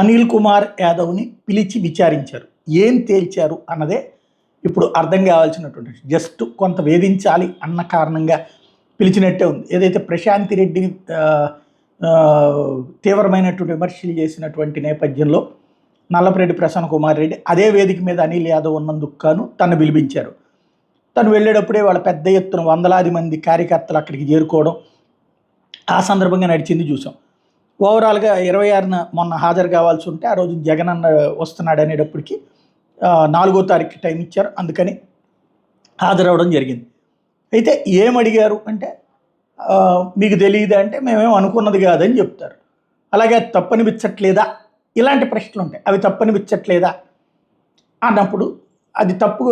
అనిల్ కుమార్ యాదవ్ని పిలిచి విచారించారు. ఏం తేల్చారు అన్నదే ఇప్పుడు అర్థం కావాల్సినటువంటి, జస్ట్ కొంత వేధించాలి అన్న కారణంగా పిలిచినట్టే ఉంది. ఏదైతే ప్రశాంతి రెడ్డిని తీవ్రమైనటువంటి విమర్శలు చేసినటువంటి నేపథ్యంలో నల్లపరెడ్డి ప్రసన్న కుమార్ రెడ్డి అదే వేదిక మీద అనిల్ యాదవ్ ఉన్నందుకు గాను తను పిలిపించారు. తను వెళ్ళేటప్పుడే వాళ్ళ పెద్ద ఎత్తున వందలాది మంది కార్యకర్తలు అక్కడికి చేరుకోవడం ఆ సందర్భంగా నడిచింది చూసాం. ఓవరాల్గా 26న మొన్న హాజరు కావాల్సి ఉంటే ఆ రోజు జగన్ అన్న వస్తున్నాడు అనేటప్పటికి 4వ తారీఖు టైం ఇచ్చారు, అందుకని హాజరవడం జరిగింది. అయితే ఏమడిగారు అంటే మీకు తెలియదా అంటే మేమేం అనుకున్నది కాదని చెప్తారు. అలాగే అది తప్పనిపించట్లేదా, ఇలాంటి ప్రశ్నలు ఉంటాయి. అవి తప్పనిపించట్లేదా అన్నప్పుడు అది తప్పు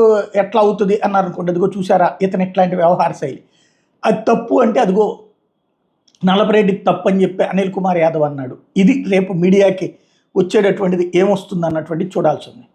ఎట్లా అవుతుంది అన్నారు అనుకోండి, అదిగో చూసారా ఇతను ఇట్లాంటి వ్యవహార శైలి, అది తప్పు అంటే అదిగో నల్లపరెడ్డికి తప్పు అని చెప్పి అనిల్ కుమార్ యాదవ్ అన్నాడు. ఇది రేపు మీడియాకి వచ్చేటటువంటిది ఏమొస్తుంది అన్నటువంటి చూడాల్సి ఉంది.